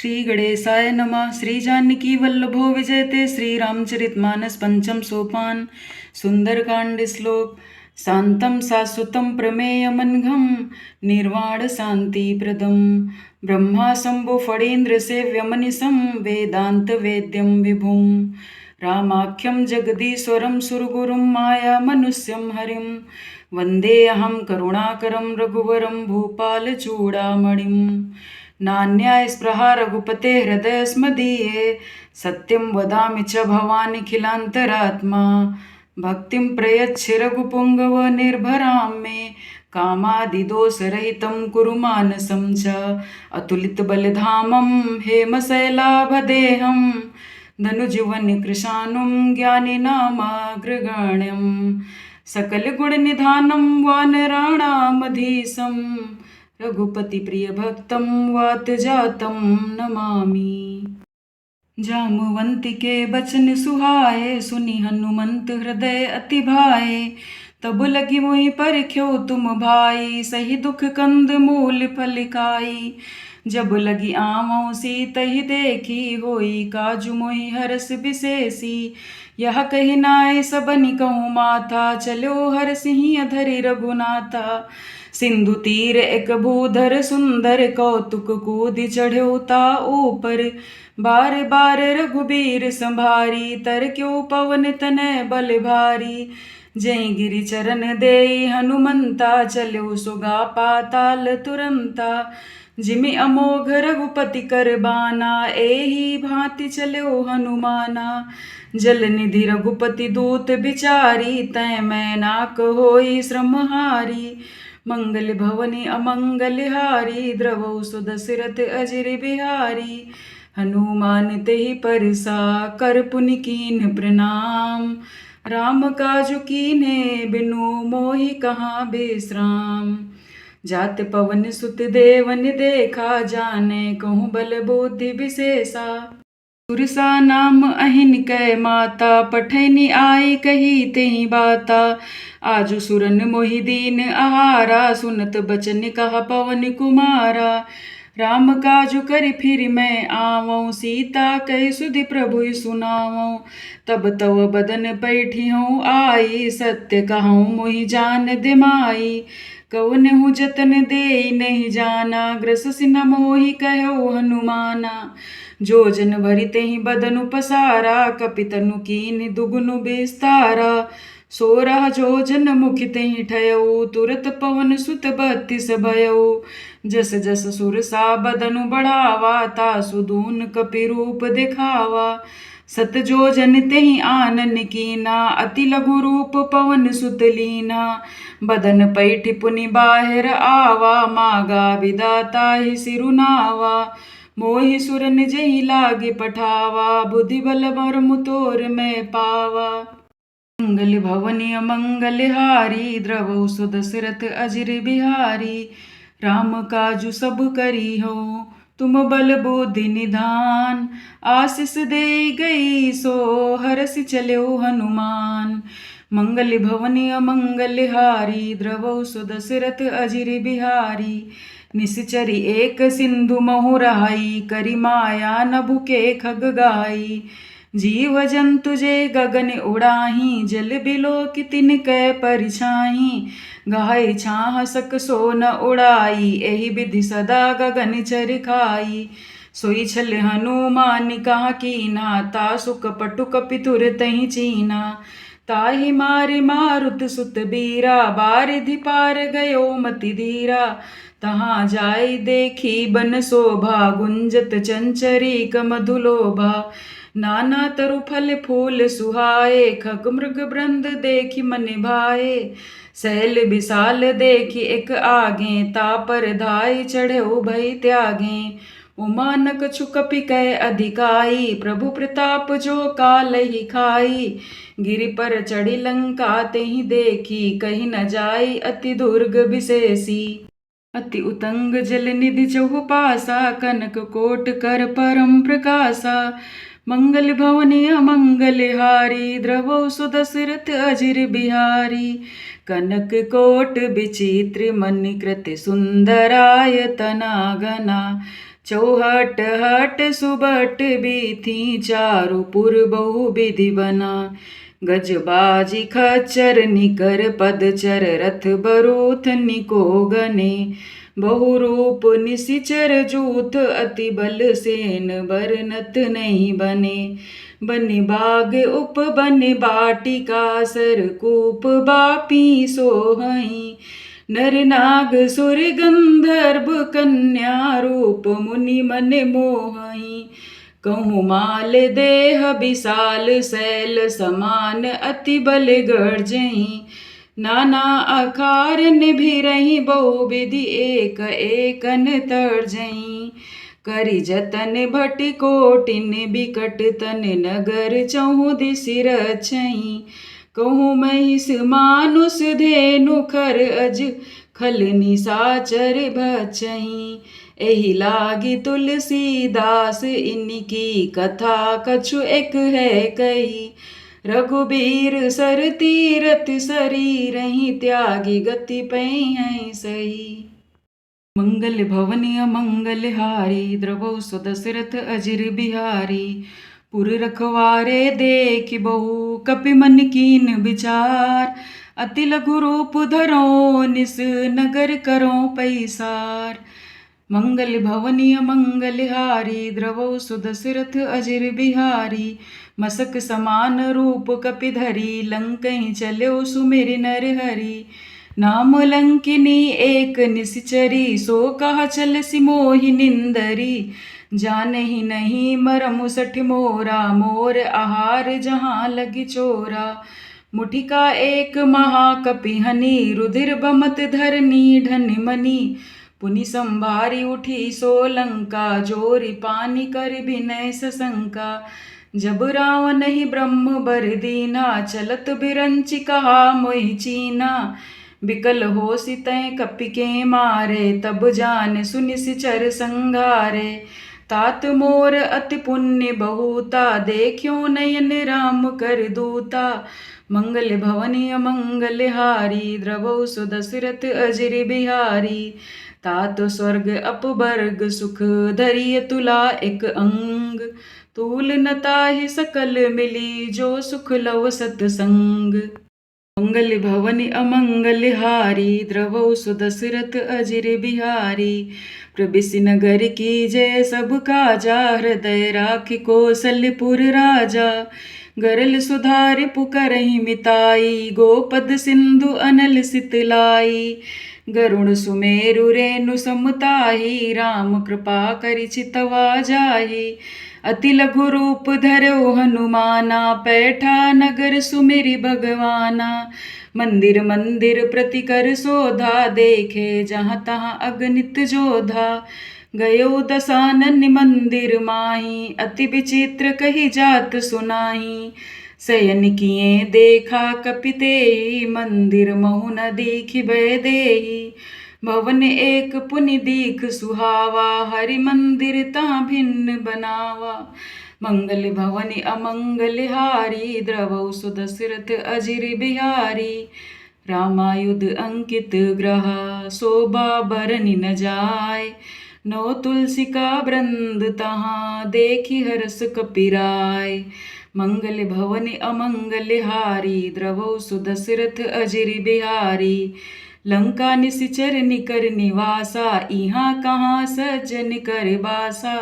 श्री गणेशाय नमः। श्री जानकी वल्लभो विजयते। श्री रामचरितमानस पंचम सोपान। सुंदरकांड श्लोक। शांतं शाश्वतं प्रमेयमनघं निर्वाण शांति प्रदम ब्रह्मा शंभो फणीन्द्र सेव्यमनिशं वेदांत वेद्यं विभुं रामाख्यं जगदीश्वरं सुरगुरुं माया मनुष्यं हरिं वन्देऽहं करुणाकरं रघुवरं भूपालचूडामणिं नान्याय स्पृहा रघुपते हृदयस्मदीये सत्यं वदामि च भवानिखिलान्तरात्मा भक्तिं प्रयच्छ रघुपुङ्गव निर्भरां मे कामादिदोषरहितं कुरु मानसं च अतुलितबलधामं हेमशैलाभदेहं धनुजीवनकृशानुं ज्ञानिनामग्रगण्यं सकलगुणनिधानं वानराणामधीशं रघुपतिप्रियभक्तं वातजातं नमामि। जामवंती के बचन सुहाए सुनि हनुमंत हृदय अति भाए तब लगी मोहि परख्यो तुम भाई सही दुख कंद मूल फल खाई जब लगी आवों सीतहि देखी होई काजु मोहि हरस विशेषी यह कही नाय सबनि कहूँ माथा चलो हर सिंह धरि रघुनाथा सिंधु तीर एक भूधर सुंदर कौतुक कूद चढ़्यो ता ऊपर बार बार रघुबीर संभारी तर क्यों पवन तनय बल भारी जय गिरि चरण देई हनुमंता चलो सुगा पाताल तुरंता जिमि अमोघ रघुपति कर बाना एही भांति चलो हनुमाना जल निधि रघुपति दूत बिचारी तय मैं नाक होई श्रमहारी मंगल भवनी अमंगल हारी द्रवौ सुदशरथ अजिर बिहारी हनुमान तेहि परसा कर पुनि कीन प्रणाम राम काजु कीन्हे बिनु मोहि कहाँ बेश्राम जात पवन सुत देवन देखा जाने कहूँ बल बुद्धि विशेषा सुरसा नाम अहिन कै माता पठैनी आई कही तेहि बाता आजु सुरन मोहि दीन आहारा सुनत बचन कहा पवन कुमारा राम काजु कर फिर मैं आवऊँ सीता कह सुधि प्रभु सुनावऊँ तब तव बदन पैठी हूँ आई सत्य कहूँ मोहि जान दिमाई कवन हूँ जतन दे नहीं जाना ग्रस सिन मोहि कहो हनुमाना जो जन भरि तेहि बदनु पसारा कपितनु कीन दुगुनु बेस्तारा सोरह जो जन मुखि तेहि ठयऊ तुरत पवन सुत 32 भयऊ जस जस सुरसा बदनु बढ़ावा तासु दून कपि रूप दिखावा सत जो जन तेहि आनन कीना अति लघु रूप पवन सुत लीना बदन पैठि पुनि बाहिर आवा मागा विदाता ही सिरुनावा मोहि सुरन जहि लागे पठावा बुद्धि बल मर्म तोर में पावा मंगल भवनी अमंगल हारी द्रवौ सुदशरथ अजिर बिहारी राम काजु सब करी हो तुम बल बुद्धि निधान आशीष दे गई सो हरस चलो हनुमान मंगल भवनी अमंगल हारी द्रवौ सुदशरथ अजिर बिहारी निश्चरी एक सिंधु महु रहाई करी माया नभु के खग गाई जीव जंतु जे गगन उड़ाही जल बिलो कि तिन कै परिछाही गाय छाह सक सो न उड़ाई एहि विधि सदा गगन चर खाई सोई छल हनुमान कहा कीना तासु कपटु कपितुर तहि चीना ताहि मारि मारुत सुत बीरा बारिधि पार गयो मति धीरा तहाँ जाय देखी बन शोभा गुंजत चंचरी मधुलोभा नाना तरु फल फूल सुहाए खग मृग बृंद देखी मन भाए सैल विशाल देखी एक आगे तापर धाय चढ़े भई त्यागे उमानक छुकपि कै अधिकाई प्रभु प्रताप जो काल ही खाई गिरि पर चढ़ी लंका तेहि देखी कहीं न जाई अति दुर्ग विशेषी अति उतंग जल निधि चहु पासा कनक कोट कर परम प्रकाशा मंगल भवनी अमंगल हारी द्रवौ सुदशरथ अजिर बिहारी कनक कोट विचित्र मणिकृत सुंदराय तनागना चौहट हट सुबट बीथी चारु पुर बहु विधि बना। गजबाजी खच्चर निकर पदचर रथ बरूथ निको गने। बहुरूप निशिचर जूथ अति बल सेन बरनत नहीं बने। बनि बाग उप बनि बाटिका सरकूप बापी सोहई। नर नाग सुर गंधर्व कन्या रूप मुनि मन मोहई। कहूँ माल देह विशाल शैल समान अति बल गर्जई। नाना आकार निभिरहि बहु विधि एक एकन तर्जई। करि जतन भटि कोटिन बिकट तन नगर चहु दिसि रचई। कहूँ महिष मानुष धेनु खर अज खल निशाचर बचई। एहि लागी तुलसीदास इनकी कथा कछु एक है कही। रघुबीर सर तीरथ शरीरहि त्यागी गति पैं सही। मंगल भवनि अमंगल हारी द्रवहु सो दशरथ अजिर बिहारी। पुर रखवारे देखि बहु कपि मन कीन विचार। अति लघु रूप धरो निस नगर करो पैसार। मंगल भवनि अमंगल हारी द्रवहु सो दशरथ अजिर बिहारी। मसक समान रूप कपि धरी लंकहि चल्यो सुमिरि नर हरि। नाम लंकिनी एक निशिचरी सो कहा चलसि मोहि निंदरी। जानहि नहीं मरमु सठ मोरा मोर आहार जहाँ लगी चोरा। मुठिका एक महाकपि हनि रुधिर बमत धरनी ढनि मनि। पुनि संभारी उठी सो लंका जोरि पानी कर विनय सशंका। जब रावण ही ब्रह्म बर दीना चलत बिरंचि कहा मोहि चीना। बिकल होसि तैं कपि के मारे तब जान सुनि सिचर संघारे। तात मोर अति पुण्य बहुता देखियो नयन राम कर दूता। मंगल भवनि अमंगल हारी द्रवहु सो दशरथ अजिर बिहारी। तात स्वर्ग अपवर्ग सुख धरिय तुला एक अंग। तूल न ताहि सकल मिली जो सुख लव सतसंग। मंगल भवनि अमंगल हारी द्रवहु सो दशरथ अजिर बिहारी। प्रबिसि नगर की जय सब काजा हृदय राखि कौशलपुर राजा। गरल सुधारि पुकरहि मिताई गोपद सिंधु अनल सितलाई। गरुण सुमेरु रेणु समताही राम कृपा करि चितवा जाहि। अति लघु रूप धरौ हनुमाना पैठा नगर सुमिरि भगवाना। मंदिर मंदिर प्रति कर शोधा देखे जहाँ तहाँ अगणित जोधा। गयो दसानन मंदिर माही अति विचित्र कही जात सुनाही। शयन किए देखा कपि तेहि मंदिर महु न दीखि भय देहि। भवन एक पुनि दीख सुहावा हरि मंदिर ता भिन्न बनावा। मंगल भवनि अमंगल हारी द्रवहु सो दशरथ अजिर बिहारी। रामायुध अंकित ग्रह शोभा बरनि न जाय। नौ तुलसी का वृंद तहाँ देखि हरस कपिराय। मंगल भवनि अमंगल हारी द्रवहु सो दशरथ अजिर बिहारी। लंका निशिचर निकर निवासा इहाँ कहाँ सज्जन कर बासा।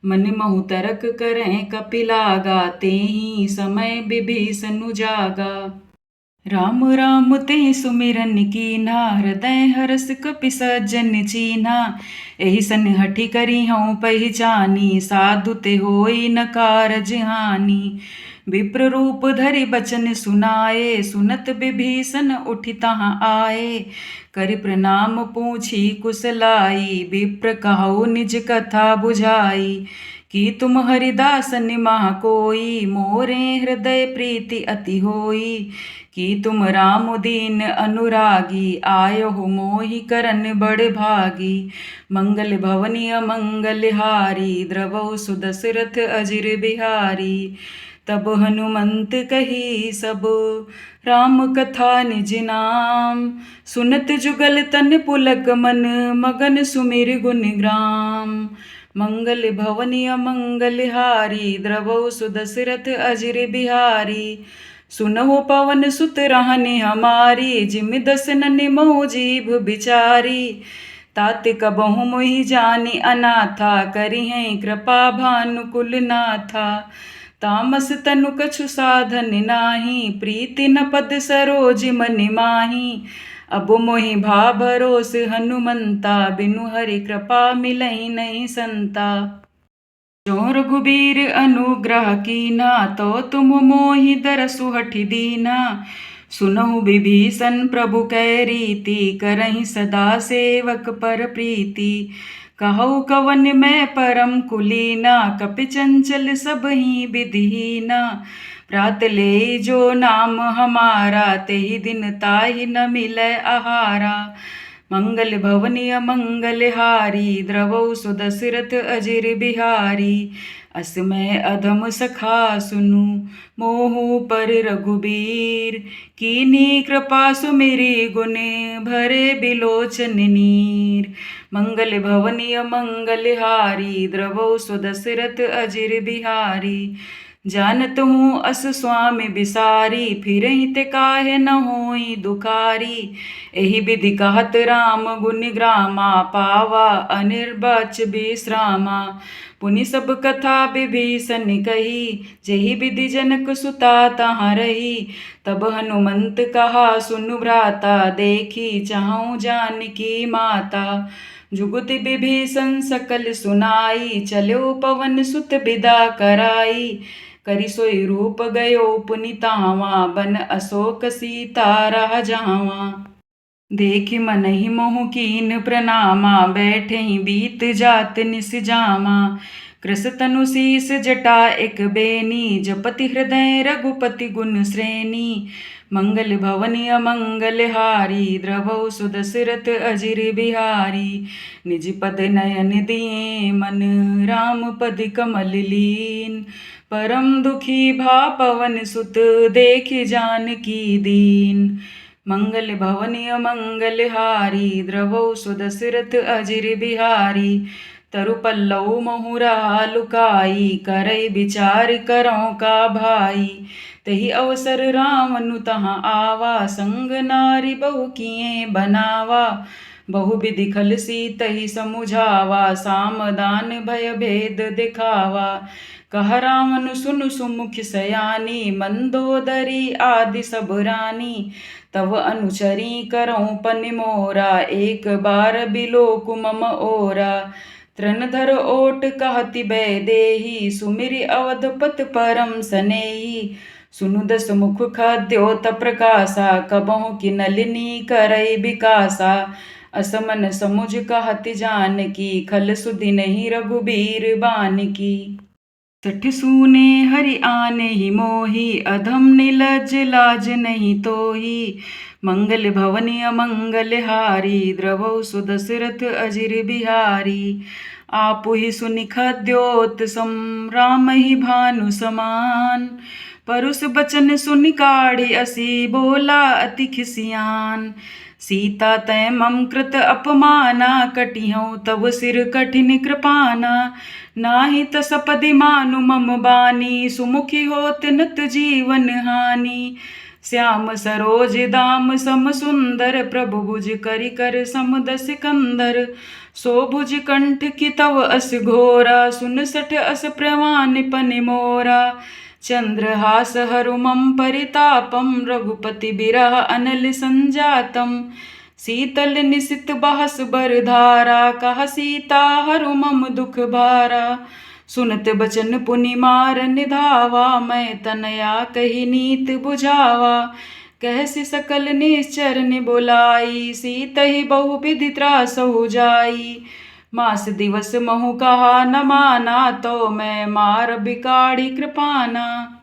मन महु तरक करें कपि लागा तेहि समय विभीषण जागा। राम राम तेहि सुमिरन कीन्हा हृदय हरस कपि सज्जन चीन्हा। एहि सन हठि करि हऊँ पहिचानी साधु ते होई न कारज हानि। विप्र रूप धरि बचन सुनाए सुनत विभीषण उठि तहाँ आए। करि प्रणाम पूछी कुशलाई विप्र कहु निज कथा बुझाई। कि तुम हरिदास निमह कोई मोरे हृदय प्रीति अति होई। कि तुम राम दीन अनुरागी आयो हो मोहि करन बड़ भागी। मंगल भवनि अमंगल हारी द्रवहु सो दशरथ अजिर बिहारी। तब हनुमंत कही सब राम कथा निज नाम। सुनत जुगल तन पुलक मन मगन सुमिर गुण ग्राम। मंगल भवनी अमंगल हारी, द्रवौ सुदशरथ अजिर बिहारी। सुनहु पवन सुत रहनि हमारी, जिमि दसन निमहु जीभ बिचारी। तात कबहु मोहि जानि अनाथा, करिहें कृपा भानुकुल नाथा। तामस तनु कछु साधन नाही, प्रीति न पद सरोज मनि माही। अब मोहि भा भरोस हनुमंता, बिनु हरि कृपा मिलहि नहीं संता। जो रघुबीर अनुग्रह कीना, तो तुम मोहि दरसु हठि दीना। सुनहु विभीषण प्रभु कै रीति, करहि सदा सेवक पर प्रीति। कहु कवन मैं परम कुलीना, कपि चंचल सबहि विधिहीना। प्रात ले जो नाम हमारा, तेहि दिन ताहि न मिलै आहारा। मंगल भवनी अमंगल हारी, द्रवौ सुदशरथ अजिर बिहारी। अस मैं अधम सखा सुनु, मोहु पर रघुबीर। कीन्ही कृपा सुमिरि गुण, भरे बिलोचन नीर। मंगल भवनी अमंगल हारी, द्रवौ सुदशरथ अजिर बिहारी। जानत हूँ अस स्वामी बिसारी, फिरहि ते काहे न होई दुखारी। एहि विधि कहत राम गुण ग्रामा, पावा अनिर्बच विश्रामा। पुनि सब कथा विभीषण कही, जेहि विधि जनक सुता तहाँ रही। तब हनुमंत कहा सुनु भ्राता, देखी चाहूँ जानकी माता। जुगुति विभीषण सकल सुनाई, चलो पवन सुत बिदा कराई। करि सोई रूप गयो पुनि तावा, बन अशोक सीता रह जावा। देखि मनहि मोहु कीन प्रणामा, बैठहि बीत जात निस जामा। कृस तनु शीस जटा एक बेनी, जपति हृदय रघुपति गुण श्रेणी। मंगल भवनी अमंगल हारी, द्रवौ सुदशरथ अजिर बिहारी। निज पद नयन दिए मन, राम पद कमल लीन। परम दुखी भा पवन सुत, देखि जानकी दीन। मंगल भवनी अमंगल हारी, द्रवौ सुदशरथ अजिर बिहारी। तरु पल्लव महुरा लुकाई, करई विचार करौं का भाई। तही अवसर रावनु तहाँ आवा, संग नारी बहु किए बनावा। बहु विधि खल सीतहि समुझावा, सामदान भय भेद दिखावा। कह रावण सुनु सुमुख सयानी, मंदोदरी आदि सब रानी। तव अनुचरी करौं पनि मोरा, एक बार बिलोकु मम ओरा। तृणधर ओट कहति वैदेही, सुमिरि अवधपत परम सनेही। सुनु दस मुख खद्योत प्रकाशा, कबहु की नलिनी करई बिकासा। असमन समुझ कहति जानकी, खल सुधि नहीं रघुबीर बानकी। सठ सूने हरि आने ही मोही, अधम निलज लाज नहीं तोही। मंगल भवनी अमंगल हारी, द्रवौ सुदशरथ अजिर बिहारी। आपु ही सुनि खद्योत सम, राम ही भानु समान। परुष बचन सुनि काढ़ी असी, बोला अति खिसियान। सीता तै मम कृत अपमाना, कटिहउँ तब सिर कठिन कृपाना। नाही त सपदि मानु मम बानी, सुमुखी होत नत जीवन हानि। श्याम सरोज दाम सम सुंदर, प्रभु भुज करि कर समदस कंदर। सो भुज कंठ की तव अस घोरा, सुन सठ अस प्रवान पनि मोरा। चंद्रहास हरु मम परितापम, रघुपति बिरह अनल संजातम। शीतल निशित बहस बर धारा, कह सीता हरु मम दुख भारा। सुनत बचन पुनि मारन धावा, मैं तनया कही नीत बुझावा। कहसि सकल निश्चर नि बोलाई, सीतहि बहु विधि त्रासहु जाई। मास दिवस महु कहा न माना, तो मैं मार बिकाढ़ी कृपाना।